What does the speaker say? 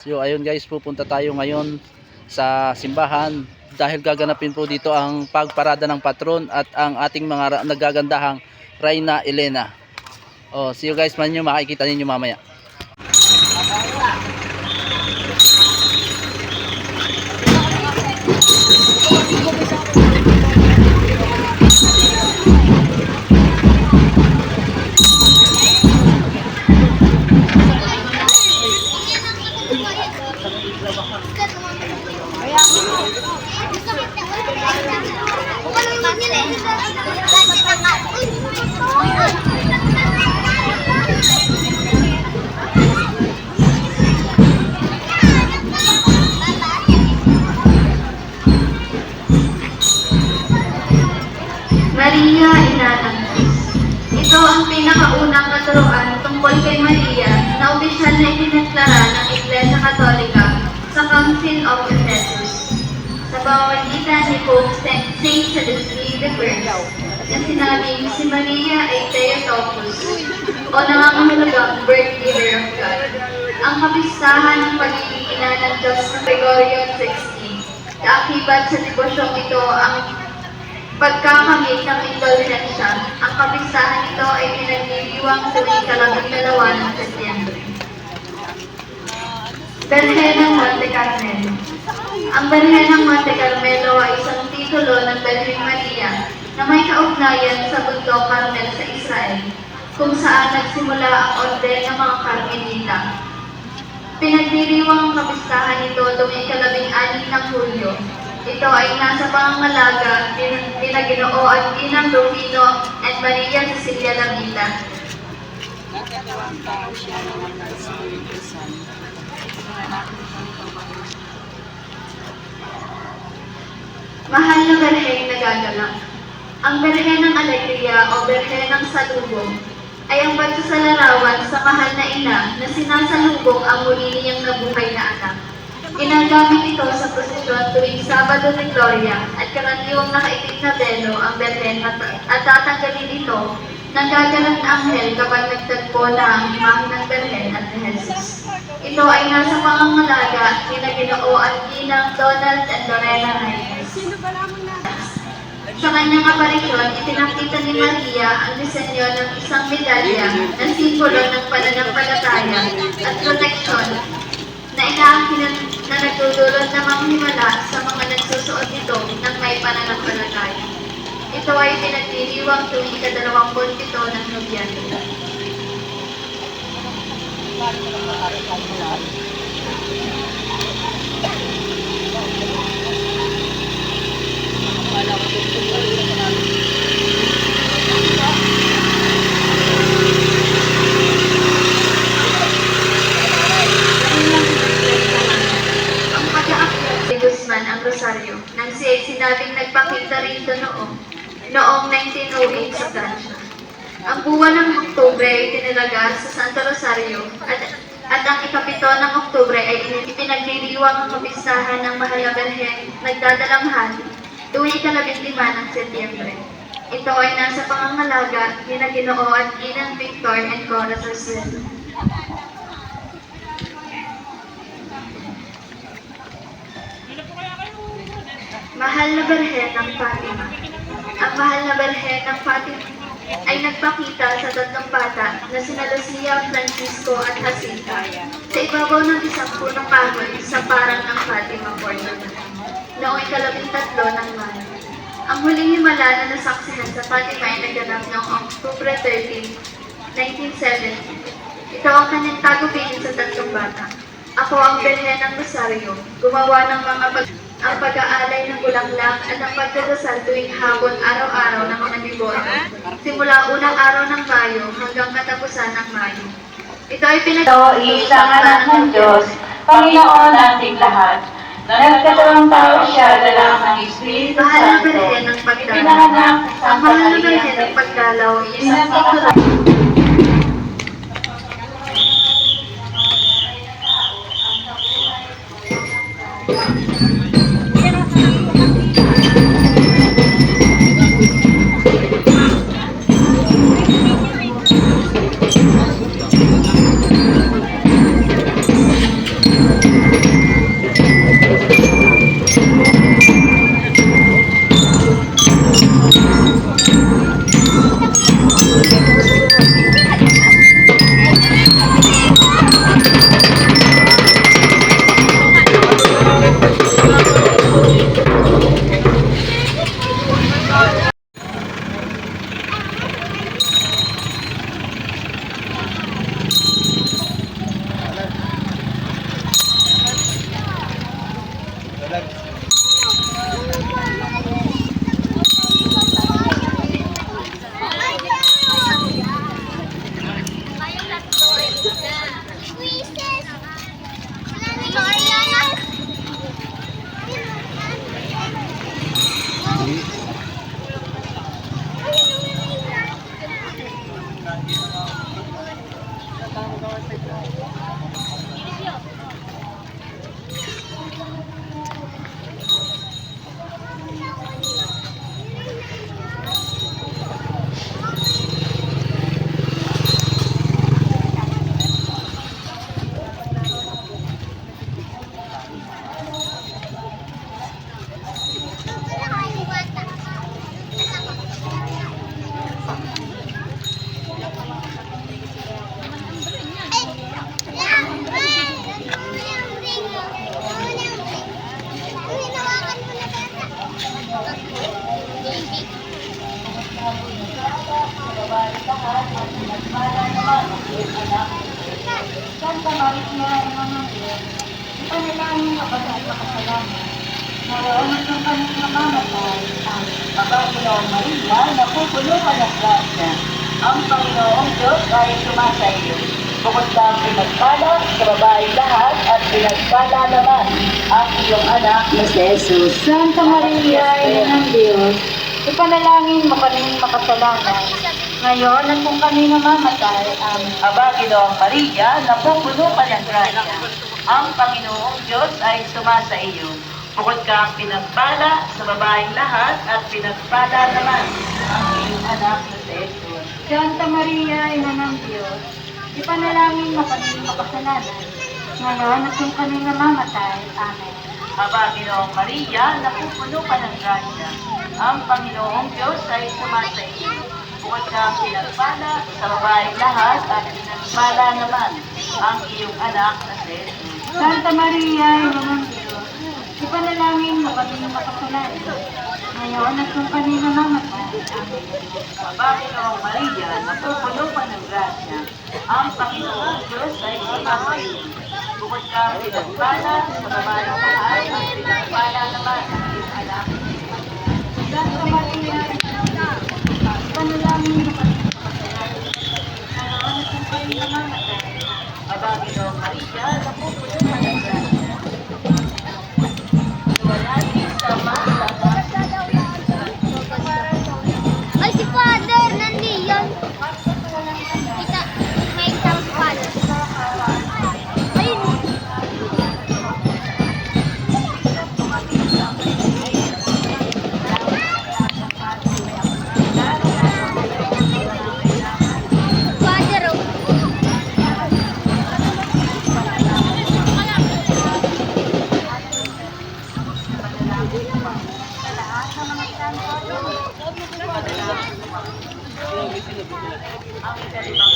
So ayun guys, pupunta tayo ngayon sa simbahan dahil gaganapin po dito ang pagparada ng patron at ang ating mga nagagandahang Reyna Elena. Oh, see you guys, makikita ninyo mamaya. Maria, Ina ng Diyos. Ito ang pinakaunang katuruan tungkol kay Maria na opisyal na itineklara ng Iglesia Katolika sa Council of Ephesus. Sa pamamagitan ni Pope Saint Celestine I na sinabing si Maria ay Theotokos o nangangahulugang birth giver of God. Ang kapistahan ng pagiging ina ng Diyos ng Gregorio XVI. Kaakibat sa devosyong ito ang pagkakamit ng indulhensya. Ang kapistahan nito ay pinagdiriwang sa ika-12 ng Setyembre. Berhen ng Monte Carmelo. Ang Berhen ng Monte Carmelo ay isang titulo ng Berhen Maria na may kaugnayan sa bundok Carmel sa Israel, kung saan nagsimula ang orde ng mga Carmelita. Pinagdiriwang ang kapistahan nito tuwing ika-16 ng Hulyo. Ito ay nasa pangangalaga ni na Ginoo at Inang Rufino at Maria Cecilia Lamita. Mahal na Berhen nagagalak. Ang Berhen ng Alegria o Berhen ng Salubong ay ang pagsasalarawan sa mahal na ina na sinasalubong ang muli niyang nabuhay na anak. Ginagamit ito sa prosesyon tuwing Sabado de Gloria at karaniwang nakaitim na belo ang Berhen at tatanggalin ito ng gaganap na anghel kapag nagtagpo na ang imahe ng Berhen at ni Jesus. Ito ay nasa pangangalaga ni na Ginoo at Ginang Donald and Lorena Reyes. Sa kanyang aparisyon, itinakita ni Maria ang disenyo ng isang medalya na simbolo ng pananampalataya at proteksyon na inaangkinan na nagdudulot ng mga himala sa mga nagsusuot nito ng may pananampalataya. Ito ay pinagdiriwang tuwing ika-27 ng Nobyembre. Ang Rosario, nang sinabing nagpakita rin ito noong 1908 sa Francia. Ang buwan ng Oktubre ay tinalaga sa Santo Rosario at ang ika-7 ng Oktubre ay ipinagdiriwang ang kapistahan ng Mahal na Berhen nagdadalamhan tuwing ika-15 ng Setyembre. Ito ay nasa pangangalaga ni na Ginoo at Inang Victor and Cora Sarcelo. Mahal na Berhen ng Fatima. Ang Mahal na Berhen ng Fatima ay nagpakita sa tatlong bata na sina Lucia, Francisco at Jacinta sa ibabaw ng isang punong kahoy sa parang ng Fatima Portal noong ika-13 ng Mayo. Ang huling himala na nasaksihan sa Fatima ay naganap noong October 13, 1970. Ito ang kanyang tagubilin sa tatlong bata. Ako ang Berhen ng Rosario, gumawa ng mga ang pag-aalay ng bulaklak at ang pagdadasal tuwing hapon araw-araw ng mga devoto, simula unang araw ng Mayo hanggang katapusan ng Mayo. Ito ay isang anak ng Diyos, Panginoon ating lahat, na nagkatawang tao siya dala ng Espiritu Mahal na Santo, Berhen ng Pagdalaw. ipinanganak Ang Mahal na Berhen ng Pagdalaw ay isang titulo. Ipanalangin ako sa makasalanan. Ngayon at yung kanyang namamatay, ang Panginoong Maria, napupuno ka ng grasya. Ang Panginoong Diyos ay sumasa iyo. Bukod kang pinagpala sa babaeng lahat at pinagpala naman ang iyong anak na si Jesus. Santa Maria, Ina ng Diyos, ipanalangin mo kaming makasalanan. Ngayon at kung kami namamatay, amen. Aba, Ginoong Maria, napupuno ka ng grasya. Ang Panginoong Diyos ay sumasa iyo. Bukod kang pinagpala sa babaeng lahat at pinagpala naman ang iyong anak na si Jesus. Santa Maria, Ina ng Diyos, ipanalangin mo kaming makasalanan. Ngayon at kung kami namamatay, amen. Aba, Ginoong Maria, napupuno ka ng grasya. Ang Panginoong Diyos ay sumasa iyo. Bukod kang pinagpala sa babaeng lahat at pinagpala naman ang iyong anak na si Jesus. Santa Maria, Ina ng Diyos, ipanalangin mo kaming makasalanan. Ngayon at kung kami namamatay, amen. Aba, Ginoong Maria, napupuno ka ng grasya. Ang Panginoong Diyos ay sumasa iyo. Bukod kang pinagpala sa babaeng lahat at pinagpala naman ang iyong anak. Santa Maria, ipanalangin mo kaming makasalanan. Ngayon at kung kami namamatay, aba, Ginoong Maria, napupuno ka ng grasya. Ay, si Father, nandiyan. Kita, may isang Father. Ayun. Father, oh. Ang ikalibang